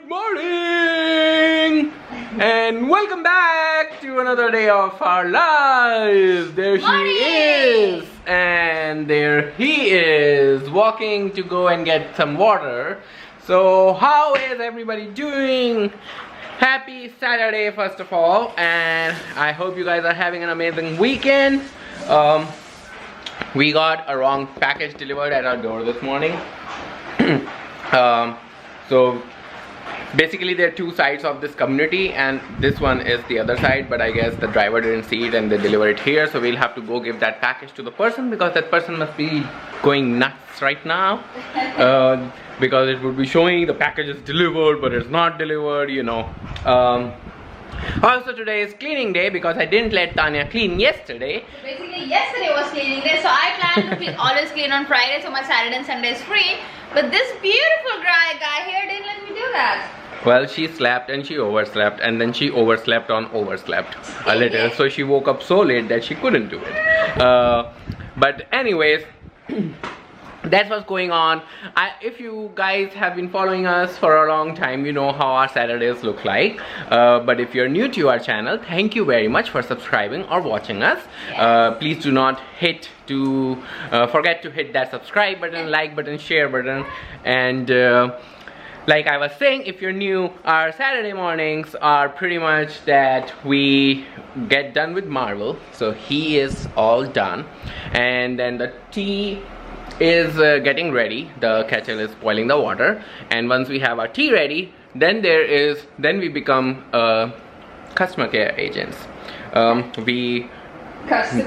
Good morning and welcome back to another day of our lives. There she is, and there he is, walking to go and get some water. So how is everybody doing? Happy Saturday first of all, and I hope you guys are having an amazing weekend. We got a wrong package delivered at our door this morning. So basically there are two sides of this community and this one is the other side, but I guess the driver didn't see it and they delivered it here, so we'll have to go give that package to the person because that person must be going nuts right now. Because it would be showing the package is delivered but it's not delivered, you know. Also today is cleaning day because I didn't let Tanya clean yesterday. Basically yesterday was cleaning day, so I plan to always clean on Friday, so my Saturday and Sunday is free. But this beautiful guy here didn't let me do that. Well, she slept and she overslept, and then she overslept on overslept a little, so she woke up so late that she couldn't do it. But anyways, that's what's going on. If you guys have been following us for a long time, you know how our Saturdays look like. But if you're new to our channel, thank you very much for subscribing or watching us. Please do not forget to hit that subscribe button, like button, share button, and like I was saying, if you're new, our Saturday mornings are pretty much that we get done with Marvel. So he is all done, and then the tea is getting ready. The kettle is boiling the water, and once we have our tea ready, then we become customer care agents. We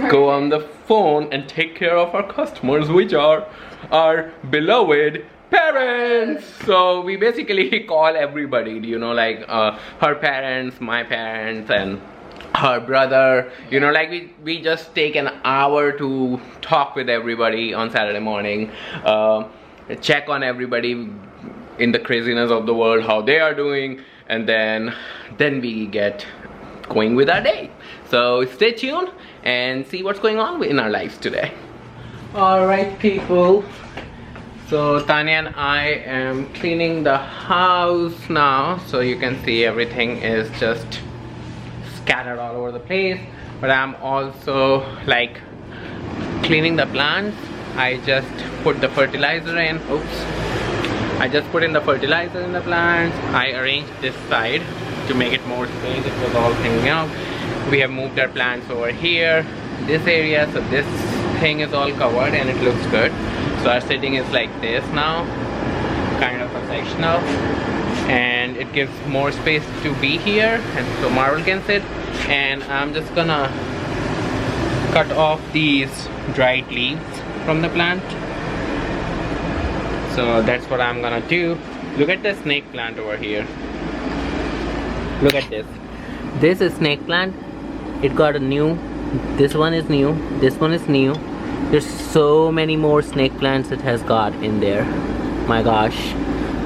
go on the phone and take care of our customers, which are our beloved parents. So we basically call everybody, you know, like her parents, my parents, and her brother, you know, like we just take an hour to talk with everybody on Saturday morning, check on everybody in the craziness of the world, how they are doing, and then we get going with our day. So stay tuned and see what's going on in our lives today. Alright people, so Tanya and I am cleaning the house now, so you can see everything is just scattered all over the place, but I'm also like cleaning the plants. I just put the fertilizer in. I just put in the fertilizer in the plants. I arranged this side to make it more space. It was all hanging out. We have moved our plants over here, this area, so this thing is all covered and it looks good. So our sitting is like this now, kind of a sectional, and it gives more space to be here, and so Marvel can sit. And I'm just gonna cut off these dried leaves from the plant. So that's what I'm gonna do. Look at the snake plant over here. Look at this. This is snake plant. It got a new, this one is new, this one is new. There's so many more snake plants it has got in there. My gosh,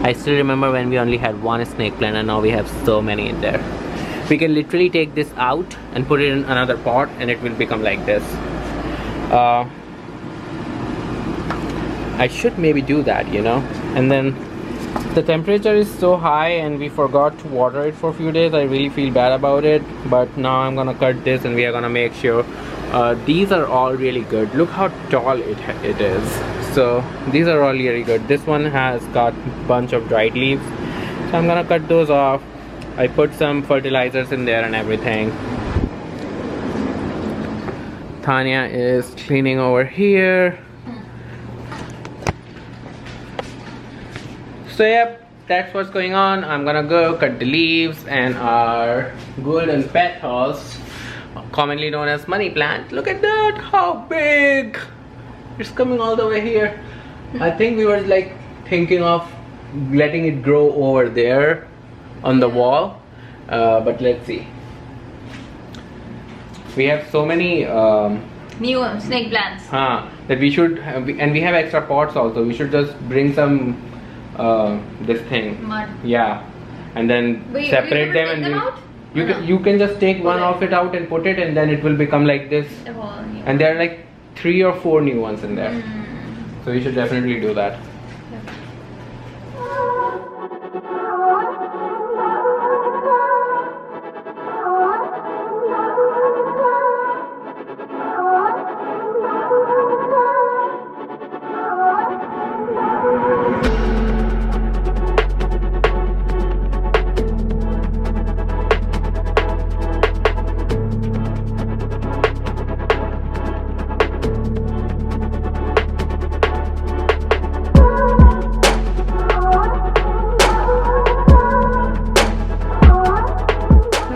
I still remember when we only had one snake plant, and now we have so many in there. We can literally take this out and put it in another pot and it will become like this. I should maybe do that, you know. And then the temperature is so high and we forgot to water it for a few days. I really feel bad about it, but now I'm gonna cut this and we are gonna make sure. These are all really good. Look how tall it is. So these are all really good. This one has got a bunch of dried leaves, so I'm gonna cut those off. I put some fertilizers in there and everything. Tanya is cleaning over here. So yep, that's what's going on. I'm gonna go cut the leaves and our golden petals, commonly known as money plant. Look at that, how big! It's coming all the way here. I think we were like thinking of letting it grow over there on the wall, but let's see. We have so many new snake plants that we should have, and we have extra pots also. We should just bring some this thing, mud, yeah, and then separate them, and you can just take one of it out and put it, and then it will become like this. And there are like 3 or 4 new ones in there. So you should definitely do that.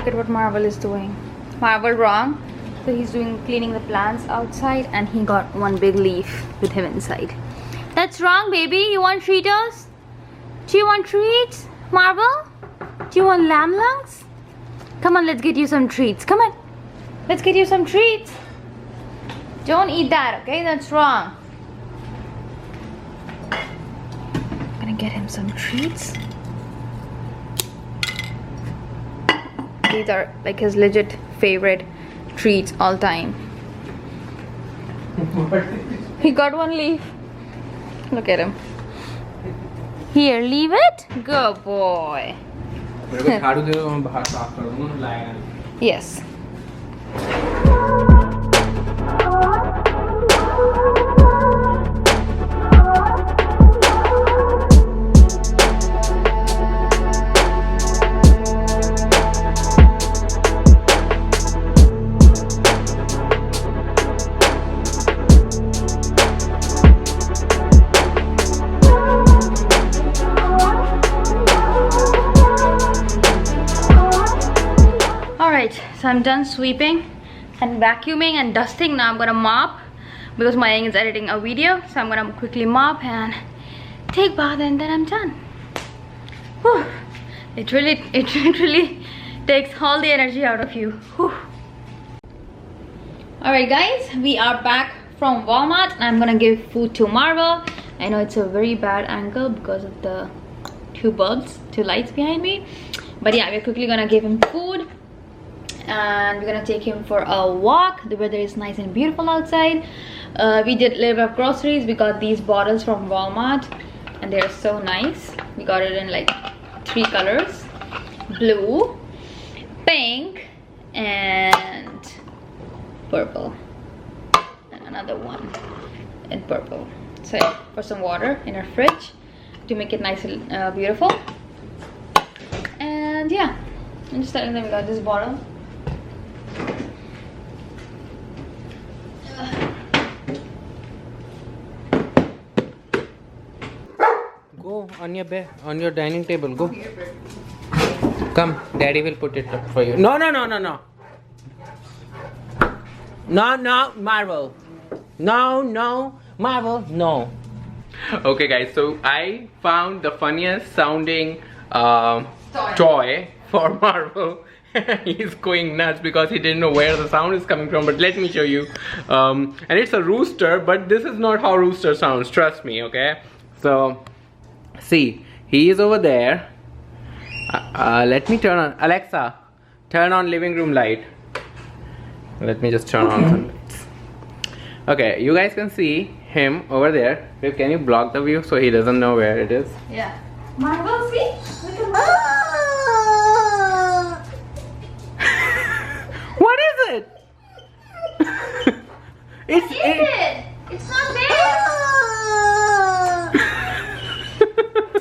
look at what Marvel is doing. Marvel wrong. So he's cleaning the plants outside, and he got one big leaf with him inside. That's wrong, baby. You want Cheetos? Do you want treats, Marvel? Do you want lamb lungs? Come on, let's get you some treats. Come on, let's get you some treats. Don't eat that, okay? That's wrong. I'm gonna get him some treats. These are like his legit favorite treats all time. He got one leaf. Look at him. Here, leave it. Good boy. Yes. So I'm done sweeping and vacuuming and dusting. Now I'm gonna mop because my is editing a video. So I'm gonna quickly mop and take bath, and then I'm done. Whew. It literally takes all the energy out of you. Alright guys, we are back from Walmart, and I'm gonna give food to Marvel. I know it's a very bad angle because of the two lights behind me, but yeah, we're quickly gonna give him food. And we're gonna take him for a walk. The weather is nice and beautiful outside. We did a little bit of groceries. We got these bottles from Walmart, and they're so nice. We got it in like 3 colors: blue, pink, and purple, and another one in purple. So yeah, for some water in our fridge to make it nice and beautiful. And yeah, I'm just telling them we got this bottle. Go on your bed, on your dining table. Go. Come, Daddy will put it up for you. No, no, no, no, no. No, no, Marvel. No, no, Marvel, no. Okay, guys. So I found the funniest sounding toy for Marvel. He's going nuts because he didn't know where the sound is coming from, but let me show you. And it's a rooster, but this is not how rooster sounds, trust me, okay? So see, he is over there. Let me turn on, Alexa, turn on living room light. Let me just turn on some lights. Okay, you guys can see him over there. Can you block the view so he doesn't know where it is? Yeah. Marvel, see? Look at Marvel. What is it? What is it? It's not there.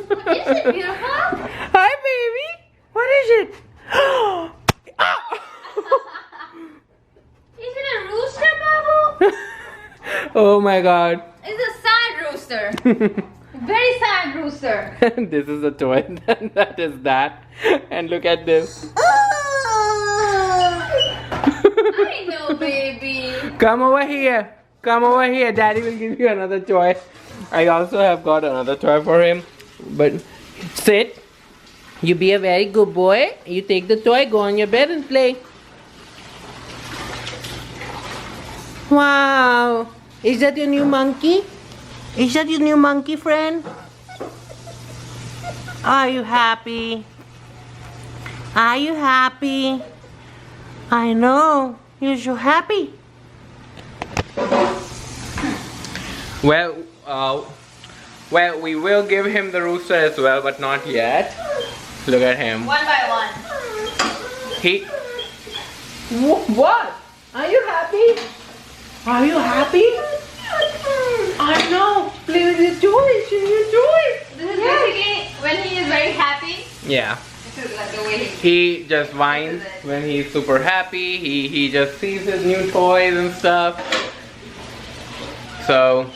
What is it, beautiful? Hi, baby. What is it? Is it a rooster, Babu? Oh my God. It's a sad rooster. Very sad rooster. This is a toy. That is that. And look at this. I know, baby. Come over here. Come over here. Daddy will give you another toy. I also have got another toy for him. But sit. You be a very good boy. You take the toy, go on your bed and play. Wow. Is that your new monkey? Is that your new monkey friend? Are you happy? Are you happy? I know. You're so happy. Well, we will give him the rooster as well, but not yet. Look at him. One by one. What? Are you happy? Are you happy? I know. Play with your toys. Show your toys. This is basically when he is very happy. Yeah. This is like the way He just whines when he's super happy. He just sees his new toys and stuff. So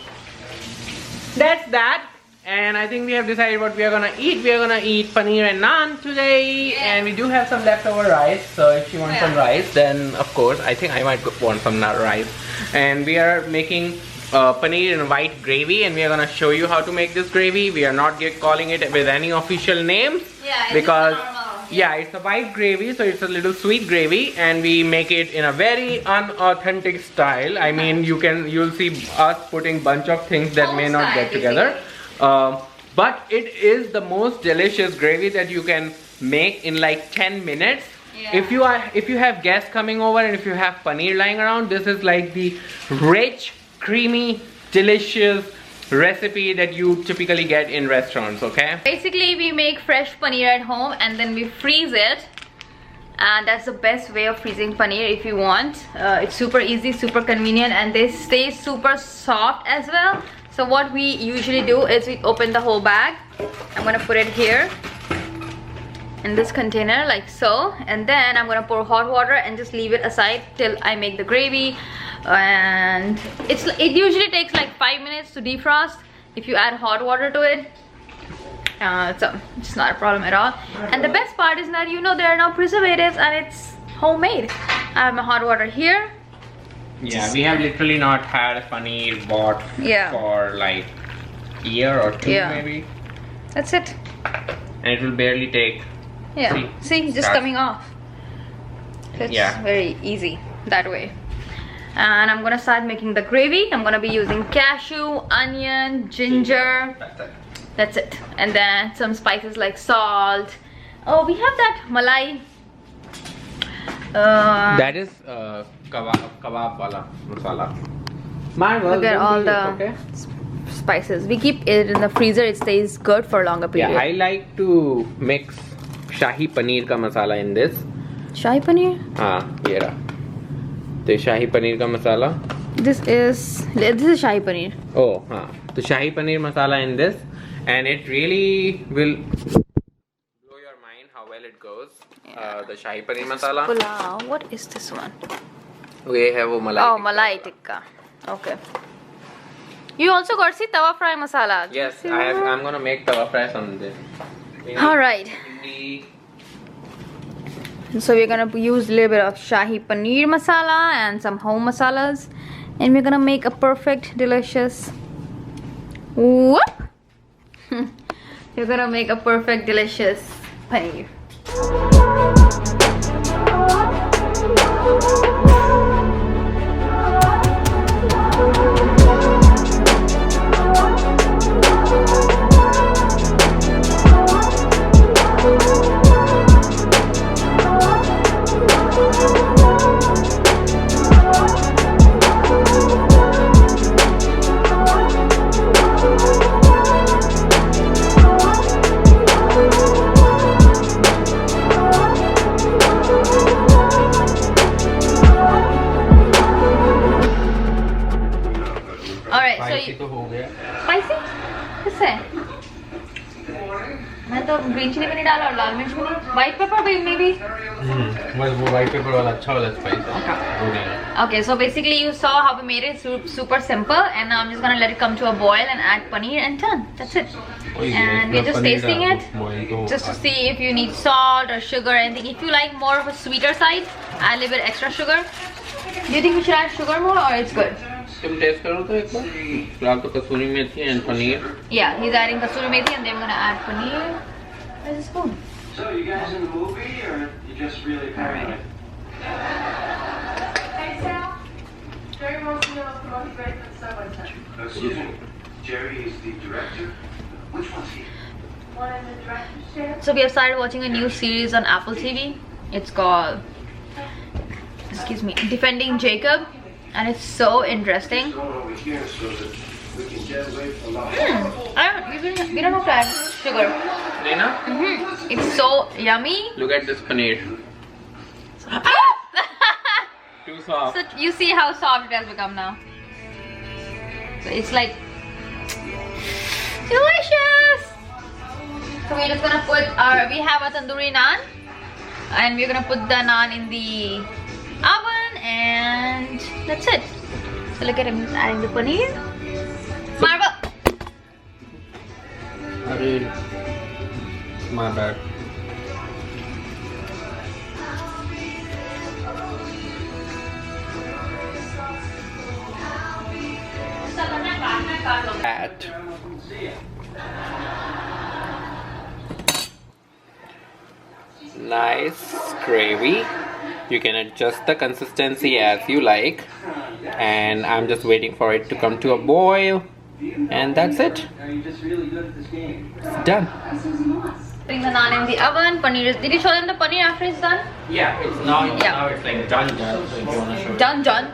that's that. and I think we have decided what we are gonna eat. We are gonna eat paneer and naan today, and we do have some leftover rice. So if you want some rice, then of course I think I might want some rice. And we are making paneer in white gravy, and we are gonna show you how to make this gravy. We are not calling it with any official names, because it's a white gravy, so it's a little sweet gravy, and we make it in a very unauthentic style. I mean, you'll see us putting bunch of things that may not get together, but it is the most delicious gravy that you can make in like 10 minutes. If you have guests coming over and if you have paneer lying around, this is like the rich, creamy, delicious recipe that you typically get in restaurants. Okay, basically we make fresh paneer at home and then we freeze it, and that's the best way of freezing paneer if you want. It's super easy, super convenient, and they stay super soft as well. So what we usually do is we open the whole bag. I'm gonna put it here in this container like so, and then I'm gonna pour hot water and just leave it aside till I make the gravy. And it usually takes like 5 minutes to defrost if you add hot water to it. So it's not a problem at all. And the best part is that there are no preservatives and it's homemade. I have my hot water here. Yeah, we have literally not had paneer bought for like a year or two maybe. That's it. And it will barely take. See, just coming off. So it's very easy that way. And I'm gonna start making the gravy. I'm gonna be using cashew, onion, ginger. That's it. And then some spices like salt. Oh, we have that malai. That is kebab wala masala. Look at all the spices. We keep it in the freezer. It stays good for a longer period. Yeah, I like to mix shahi paneer ka masala in this. Shahi paneer? Yeah. The shahi paneer ka masala. This is shahi paneer. Oh, the shahi paneer masala in this, and it really will blow your mind how well it goes. The shahi paneer masala. Pulao. What is this one? We have a malai. Oh, malai tikka. Okay. You also got tawa fry masala. Yes, I'm gonna make tawa fry on this. All right. So we're gonna use a little bit of shahi paneer masala and some home masalas, and we're gonna make a perfect, delicious. Whoop! We're gonna make a perfect, delicious paneer. Spicy किससे? मैं तो green chilli भी नहीं डाला और लाल मिर्च भी नहीं. White pepper maybe. बस वो white pepper वाला अच्छा वाला spice है. Okay, so basically you saw how we made it super simple, and now I'm just gonna let it come to a boil and add paneer and done. That's it. And we're just tasting it just to see if you need salt or sugar or anything. If you like more of a sweeter side, add a little bit extra sugar. Do you think we should add sugar more or it's good? Can you taste karo to ek baar? Filaal to kasuri methi and paneer. Yeah, he's adding kasuri methi and then I'm gonna add paneer. Where's the spoon? So you guys in the movie or you just really paranoid? Hey Sal, Jerry wants to know if the movie's ready for the subway set. Excuse me, Jerry is the director? Which one's he? One in the director's chair. So we have started watching a new series on Apple TV. It's called, excuse me, Defending Jacob. And it's so interesting. We don't have to add sugar. Lena? It's so yummy. Look at this paneer. Too soft. So you see how soft it has become now. So it's like delicious. So we're just gonna put we have a tandoori naan, and we're gonna put the naan in the oven, and that's it. So look at him adding the paneer. Marble. My bad. That. Nice gravy. You can adjust the consistency as you like, and I'm just waiting for it to come to a boil, and that's it. It's done. Putting the naan in the oven. Paneer is. Did you show them the paneer after it's done? Yeah, it's now it's like done. So if you wanna show it. Done.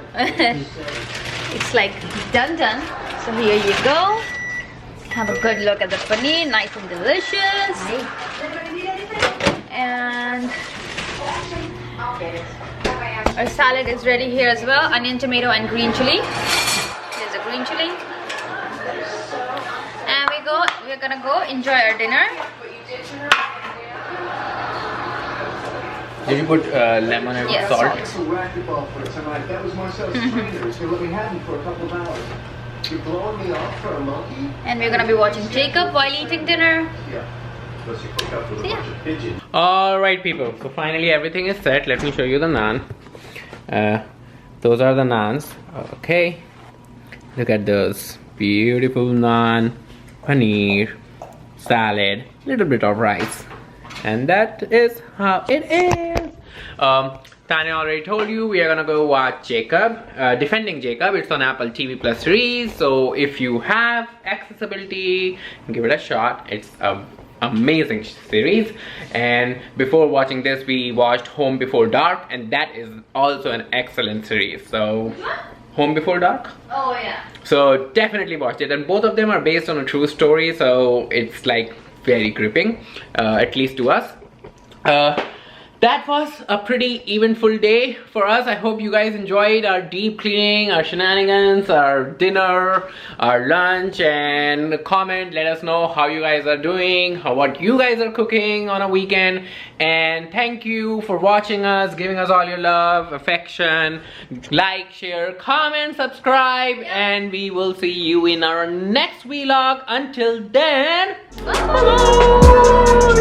It's like done. So here you go. Have a good look at the paneer, nice and delicious. And our salad is ready here as well. Onion, tomato, and green chili. Here's a green chili. And we're gonna go enjoy our dinner. Did you put lemon and Yes, salt? That was Marcel's trainer. He's gonna let me have him for a couple of hours. You're blowing me off for a monkey? And we're gonna be watching Jacob while eating dinner. Yeah. Plus you cook up with a bunch of pigeons. Alright people, so finally everything is set. Let me show you the naan. Those are the naans. Okay, look at those beautiful naan, paneer, salad, little bit of rice, and that is how it is. Tanya already told you we are gonna go watch Jacob, Defending Jacob. It's on Apple TV Plus series, so if you have accessibility, give it a shot. It's a amazing series. And before watching this, we watched Home Before Dark, and that is also an excellent series. So Home Before Dark, Oh yeah. so definitely watch it. And both of them are based on a true story, so it's like very gripping, at least to us. That was a pretty eventful day for us. I hope you guys enjoyed our deep cleaning, our shenanigans, our dinner, our lunch, and comment, let us know how you guys are doing, what you guys are cooking on a weekend. And thank you for watching us, giving us all your love, affection. Like, share, comment, subscribe, and we will see you in our next vlog. Until then, bye-bye.